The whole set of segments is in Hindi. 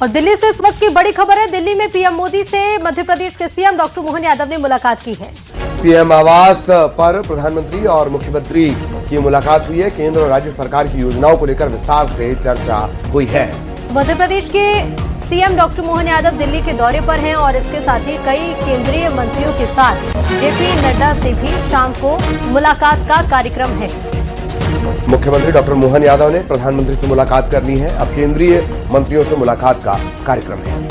और दिल्ली से इस वक्त की बड़ी खबर है। दिल्ली में पीएम मोदी से मध्य प्रदेश के सीएम डॉक्टर मोहन यादव ने मुलाकात की है। पीएम आवास पर प्रधानमंत्री और मुख्यमंत्री की मुलाकात हुई है। केंद्र और राज्य सरकार की योजनाओं को लेकर विस्तार से चर्चा हुई है। मध्य प्रदेश के सीएम डॉक्टर मोहन यादव दिल्ली के दौरे पर हैं और इसके साथ ही कई केंद्रीय मंत्रियों के साथ जेपी नड्डा से भी शाम को मुलाकात का कार्यक्रम है। मुख्यमंत्री डॉक्टर मोहन यादव ने प्रधानमंत्री से मुलाकात कर ली है। अब केंद्रीय मंत्रियों से मुलाकात का कार्यक्रम है।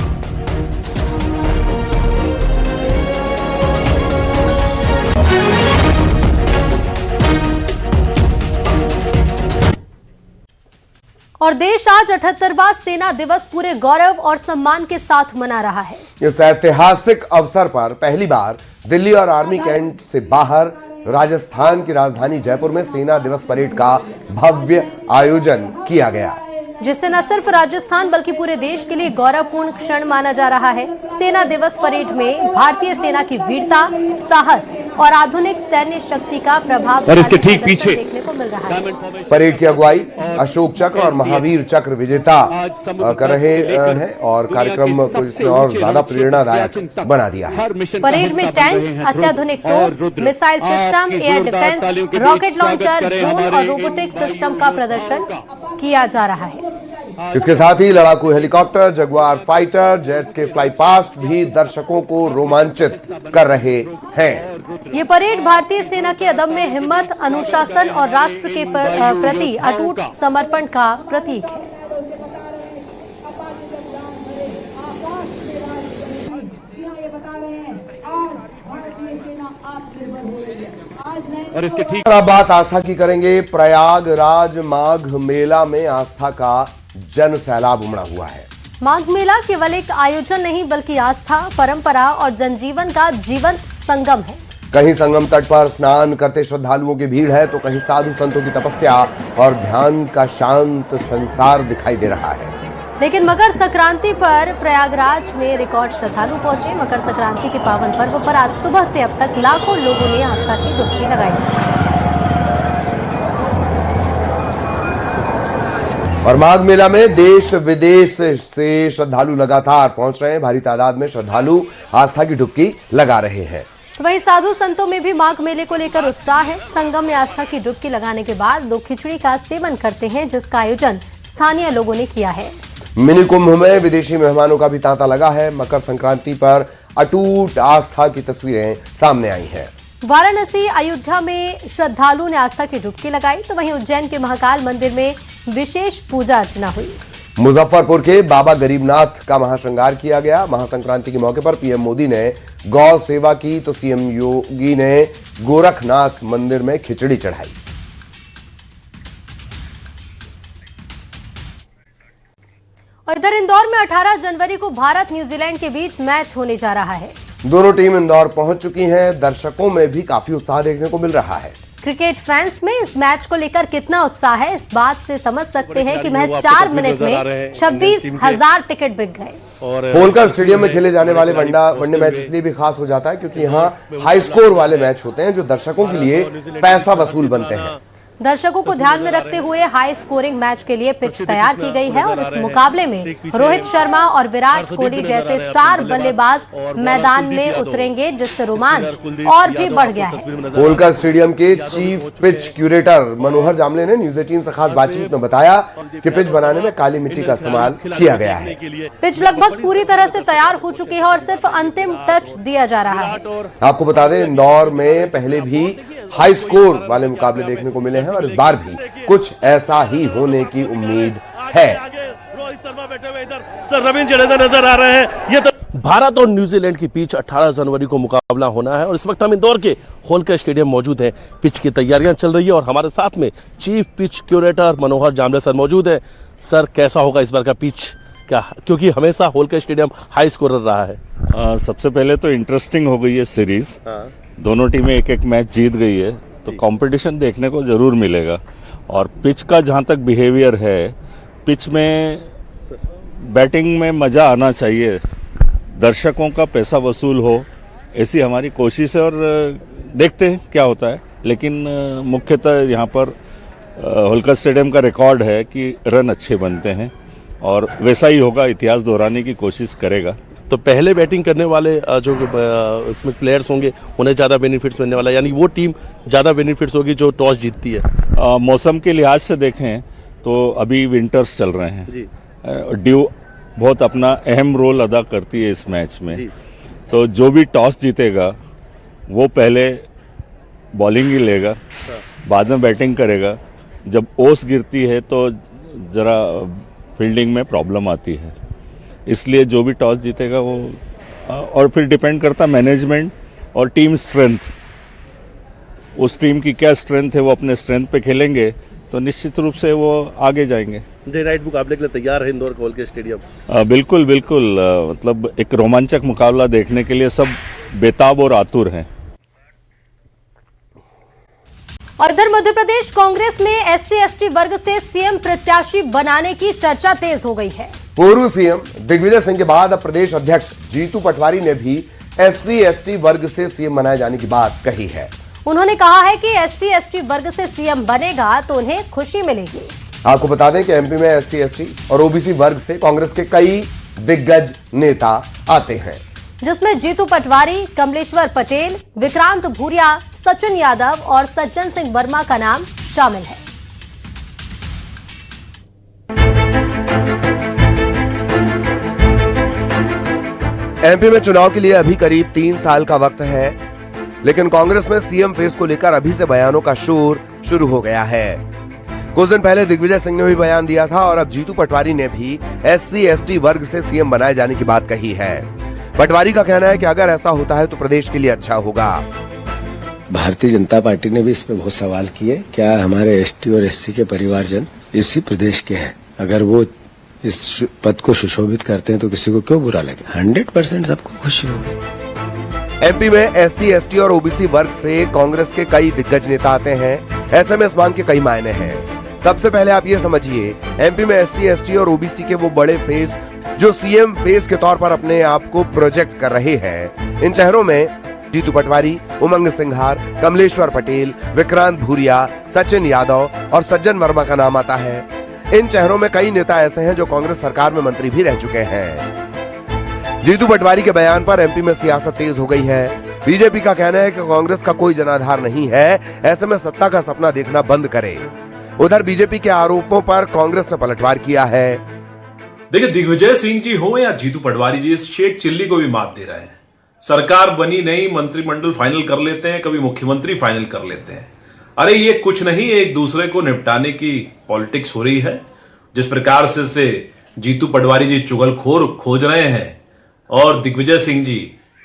और देश आज 78वां सेना दिवस पूरे गौरव और सम्मान के साथ मना रहा है। इस ऐतिहासिक अवसर पर पहली बार दिल्ली और आर्मी कैंट से बाहर राजस्थान की राजधानी जयपुर में सेना दिवस परेड का भव्य आयोजन किया गया, जिससे न सिर्फ राजस्थान बल्कि पूरे देश के लिए गौरवपूर्ण क्षण माना जा रहा है। सेना दिवस परेड में भारतीय सेना की वीरता, साहस और आधुनिक सैन्य शक्ति का प्रभाव और इसके ठीक पीछे देखने को मिल रहा है। परेड की अगुवाई अशोक चक्र और महावीर चक्र विजेता कर रहे हैं और कार्यक्रम को इसने और ज्यादा प्रेरणादायक बना दिया है। परेड में टैंक, अत्याधुनिक तोप, missile system, air defence, rocket launcher, drone और रोबोटिक सिस्टम का प्रदर्शन किया जा रहा है। इसके साथ ही लड़ाकू हेलीकॉप्टर, जगुआर फाइटर जेट्स के फ्लाई पास्ट भी दर्शकों को रोमांचित कर रहे हैं। ये परेड भारतीय सेना के अदम्य हिम्मत, अनुशासन और राष्ट्र के प्रति अटूट समर्पण का प्रतीक है। और इसके ठीक अब बात आस्था की करेंगे। प्रयागराज माघ मेला में आस्था का जन सैलाब उमड़ा हुआ है। माघ मेला केवल एक आयोजन नहीं बल्कि आस्था, परंपरा और जनजीवन का जीवंत संगम है। कहीं संगम तट पर स्नान करते श्रद्धालुओं की भीड़ है तो कहीं साधु संतों की तपस्या और ध्यान का शांत संसार दिखाई दे रहा है। लेकिन मकर संक्रांति पर प्रयागराज में रिकॉर्ड श्रद्धालु पहुंचे। मकर संक्रांति के पावन पर्व पर आज सुबह से अब तक लाखों लोगों ने आस्था की डुबकी लगाई। और माघ मेला में देश विदेश से श्रद्धालु लगातार पहुंच रहे हैं। भारी तादाद में श्रद्धालु आस्था की डुबकी लगा रहे हैं। तो वहीं साधु संतों में भी माघ मेले को लेकर उत्साह है। संगम में आस्था की डुबकी लगाने के बाद लोग खिचड़ी का सेवन करते हैं, जिसका आयोजन स्थानीय लोगों ने किया है। मिनी कुंभ में विदेशी मेहमानों का भी तांता लगा है। मकर संक्रांति पर अटूट आस्था की तस्वीरें सामने आई हैं। वाराणसी, अयोध्या में श्रद्धालु ने आस्था की डुबकी लगाई, तो वहीं उज्जैन के महाकाल मंदिर में विशेष पूजा अर्चना हुई। मुजफ्फरपुर के बाबा गरीबनाथ का महाश्रृंगार किया गया। महासंक्रांति के मौके पर पीएम मोदी ने गौ सेवा की तो सीएम योगी ने गोरखनाथ मंदिर में खिचड़ी चढ़ाई। और इधर इंदौर में 18 जनवरी को भारत न्यूजीलैंड के बीच मैच होने जा रहा है। दोनों टीम इंदौर पहुंच चुकी हैं। दर्शकों में भी काफी उत्साह देखने को मिल रहा है। क्रिकेट फैंस में इस मैच को लेकर कितना उत्साह है, इस बात से समझ सकते हैं कि महज 4 मिनट में 26,000 टिकट बिक गए। होलकर स्टेडियम में खेले जाने वाले वनडे मैच इसलिए भी खास हो जाता है क्योंकि यहाँ हाई स्कोर वाले मैच होते हैं जो दर्शकों के लिए पैसा वसूल बनते हैं। दर्शकों को ध्यान में रखते हुए हाई स्कोरिंग मैच के लिए पिच तैयार की गई है और इस मुकाबले में रोहित शर्मा और विराट कोहली जैसे स्टार बल्लेबाज मैदान में उतरेंगे, जिससे रोमांच और भी बढ़ गया है। होलकर स्टेडियम के चीफ पिच क्यूरेटर मनोहर जामले ने न्यूज 18 से खास बातचीत में बताया कि पिच बनाने में काली मिट्टी का इस्तेमाल किया गया है। पिच लगभग पूरी तरह से तैयार हो चुकी है और सिर्फ अंतिम टच दिया जा रहा है। आपको बता दें, इंदौर में पहले भी हाई स्कोर वाले मुकाबले देखने को मिले हैं और इस बार भी कुछ ऐसा ही होने की उम्मीद है। रोहित शर्मा बैठे हुए इधर, सर रविंद्र जडेजा नजर आ रहे हैं। ये तो भारत और न्यूजीलैंड के बीच 18 जनवरी को मुकाबला होना है और इस वक्त हम इंदौर के होलकर स्टेडियम मौजूद हैं। पिच की तैयारियां चल रही है और हमारे साथ में चीफ पिच क्यूरेटर मनोहर जामले सर मौजूद है। सर, कैसा होगा इस बार का पिच, क्या क्योंकि हमेशा होलकर स्टेडियम हाई स्कोरर रहा है? सबसे पहले तो इंटरेस्टिंग हो गई है सीरीज। दोनों टीमें एक एक मैच जीत गई है तो कंपटीशन देखने को ज़रूर मिलेगा। और पिच का जहाँ तक बिहेवियर है, पिच में बैटिंग में मज़ा आना चाहिए, दर्शकों का पैसा वसूल हो, ऐसी हमारी कोशिश है और देखते हैं क्या होता है। लेकिन मुख्यतः यहाँ पर होलकर स्टेडियम का रिकॉर्ड है कि रन अच्छे बनते हैं और वैसा ही होगा, इतिहास दोहराने की कोशिश करेगा। तो पहले बैटिंग करने वाले जो इसमें प्लेयर्स होंगे उन्हें ज़्यादा बेनिफिट्स मिलने वाला है, यानी वो टीम ज़्यादा बेनिफिट्स होगी जो टॉस जीतती है। मौसम के लिहाज से देखें तो अभी विंटर्स चल रहे हैं जी। ड्यू बहुत अपना अहम रोल अदा करती है इस मैच में जी। तो जो भी टॉस जीतेगा वो पहले बॉलिंग ही लेगा, बाद में बैटिंग करेगा। जब ओस गिरती है तो ज़रा फील्डिंग में प्रॉब्लम आती है, इसलिए जो भी टॉस जीतेगा वो और फिर डिपेंड करता मैनेजमेंट और टीम स्ट्रेंथ। उस टीम की क्या स्ट्रेंथ है, वो अपने स्ट्रेंथ पे खेलेंगे तो निश्चित रूप से वो आगे जाएंगे। डे नाइट मुकाबले के लिए तैयार है इंदौर का होलकर स्टेडियम? बिल्कुल बिल्कुल, मतलब एक रोमांचक मुकाबला देखने के लिए सब बेताब और आतुर हैं। और इधर मध्य प्रदेश कांग्रेस में SC/ST वर्ग से सीएम प्रत्याशी बनाने की चर्चा तेज हो गई है। पूर्व सीएम दिग्विजय सिंह के बाद अब प्रदेश अध्यक्ष जीतू पटवारी ने भी SC/ST वर्ग से सीएम बनाए जाने की बात कही है। उन्होंने कहा है कि SC/ST वर्ग से सीएम बनेगा तो उन्हें खुशी मिलेगी। आपको बता दें कि एमपी में SC/ST और OBC वर्ग से कांग्रेस के कई दिग्गज नेता आते हैं, जिसमें जीतू पटवारी, कमलेश्वर पटेल, विक्रांत भूरिया, सचिन यादव और सज्जन सिंह वर्मा का नाम शामिल है। एमपी में चुनाव के लिए अभी करीब 3 साल का वक्त है, लेकिन कांग्रेस में सीएम फेस को लेकर अभी से बयानों का शोर शुरू हो गया है। कुछ दिन पहले दिग्विजय सिंह ने भी बयान दिया था और अब जीतू पटवारी ने भी SC/ST वर्ग से सीएम बनाए जाने की बात कही है। पटवारी का कहना है कि अगर ऐसा होता है तो प्रदेश के लिए अच्छा होगा। भारतीय जनता पार्टी ने भी इस पे बहुत सवाल किए, क्या हमारे ST और SC के परिवारजन इसी प्रदेश के हैं, अगर वो इस पद को सुशोभित करते हैं तो किसी को क्यों बुरा लगे? 100% सबको खुशी होगी। एमपी में SC/ST और OBC वर्ग से कांग्रेस के कई दिग्गज नेता आते हैं। ऐसे में इस मांग के कई मायने हैं। सबसे पहले आप ये समझिए, एमपी में SC/ST और OBC के वो बड़े फेस जो सीएम फेस के तौर पर अपने आप को प्रोजेक्ट कर रहे हैं, इन चेहरों में जीतू पटवारी, उमंग सिंघार, कमलेश्वर पटेल, विक्रांत भूरिया, सचिन यादव और सज्जन वर्मा का नाम आता है। इन चेहरों में कई नेता ऐसे हैं जो कांग्रेस सरकार में मंत्री भी रह चुके हैं। जीतू पटवारी के बयान पर एमपी में सियासत तेज हो गई है। बीजेपी का कहना है कि कांग्रेस का कोई जनाधार नहीं है, ऐसे में सत्ता का सपना देखना बंद करे। उधर बीजेपी के आरोपों पर कांग्रेस ने पलटवार किया है। देखिए, दिग्विजय सिंह जी हो या जीतू पटवारी जी, इस शेख चिल्ली को भी मात दे रहे हैं। सरकार बनी नहीं, मंत्रिमंडल फाइनल कर लेते हैं, कभी मुख्यमंत्री फाइनल कर लेते हैं। अरे ये कुछ नहीं, एक दूसरे को निपटाने की पॉलिटिक्स हो रही है। जिस प्रकार से जीतू पटवारी जी चुगलखोर खोज रहे हैं और दिग्विजय सिंह जी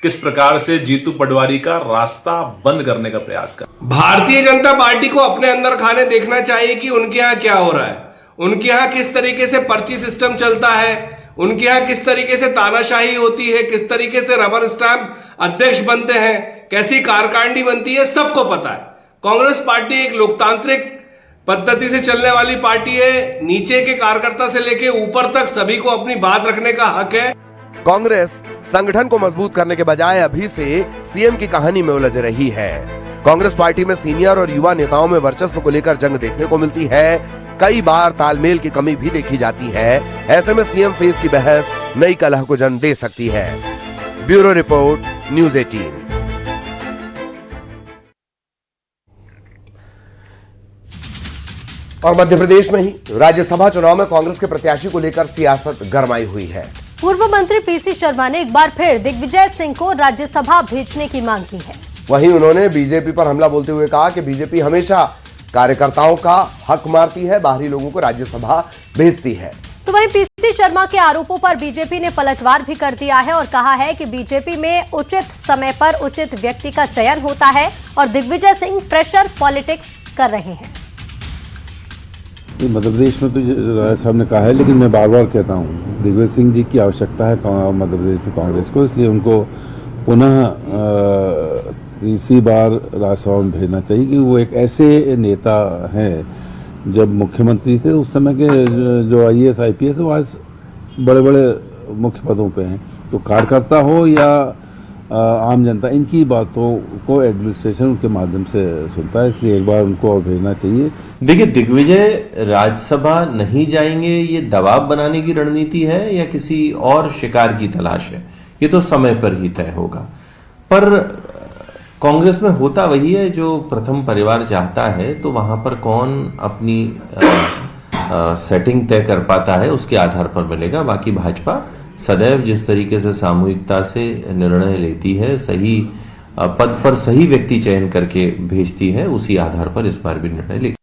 किस प्रकार से जीतू पटवारी का रास्ता बंद करने का प्रयास कर। भारतीय जनता पार्टी को अपने अंदर खाने देखना चाहिए कि उनके यहाँ क्या हो रहा है, उनके यहाँ किस तरीके से पर्ची सिस्टम चलता है, उनके यहाँ किस तरीके से तानाशाही होती है, किस तरीके से रबर स्टैंप अध्यक्ष बनते हैं, कैसी कारकांडी बनती है, सबको पता है। कांग्रेस पार्टी एक लोकतांत्रिक पद्धति से चलने वाली पार्टी है। नीचे के कार्यकर्ता से लेके ऊपर तक सभी को अपनी बात रखने का हक है। कांग्रेस संगठन को मजबूत करने के बजाय अभी से सीएम की कहानी में उलझ रही है। कांग्रेस पार्टी में सीनियर और युवा नेताओं में वर्चस्व को लेकर जंग देखने को मिलती है। कई बार तालमेल की कमी भी देखी जाती है। ऐसे में सीएम फेस की बहस नई कलह को जन्म दे सकती है। Bureau report, news 18। और मध्य प्रदेश में ही राज्यसभा चुनाव में कांग्रेस के प्रत्याशी को लेकर सियासत गरमाई हुई है। पूर्व मंत्री PC शर्मा ने एक बार फिर दिग्विजय सिंह को राज्यसभा भेजने की मांग की है। वहीं उन्होंने बीजेपी पर हमला बोलते हुए कहा कि बीजेपी हमेशा कार्यकर्ताओं का हक मारती है, बाहरी लोगों को राज्यसभा भेजती है। तो वहीं PC शर्मा के आरोपों पर बीजेपी ने पलटवार भी कर दिया है और कहा है कि बीजेपी में उचित समय पर उचित व्यक्ति का चयन होता है और दिग्विजय सिंह प्रेशर पॉलिटिक्स कर रहे हैं। मध्य प्रदेश में तो राय साहब ने कहा है, लेकिन मैं बार बार कहता हूँ दिग्विजय सिंह जी की आवश्यकता है मध्य प्रदेश में कांग्रेस को, इसलिए उनको पुनः तीसरी बार राज्यसभा में भेजना चाहिए कि वो एक ऐसे नेता हैं। जब मुख्यमंत्री थे उस समय के जो IAS IPS वो आज बड़े बड़े मुख्य पदों पे हैं, तो कार्यकर्ता हो या आम जनता इनकी बातों को एडमिनिस्ट्रेशन उनके माध्यम से सुनता है, इसलिए एक बार उनको भेजना चाहिए। देखिए, दिग्विजय राज्यसभा नहीं जाएंगे, ये दबाव बनाने की रणनीति है या किसी और शिकार की तलाश है, ये तो समय पर ही तय होगा। पर कांग्रेस में होता वही है जो प्रथम परिवार चाहता है, तो वहां पर कौन अपनी सेटिंग तय कर पाता है उसके आधार पर मिलेगा। बाकी भाजपा सदैव जिस तरीके से सामूहिकता से निर्णय लेती है, सही पद पर सही व्यक्ति चयन करके भेजती है, उसी आधार पर इस बार भी निर्णय लेगी।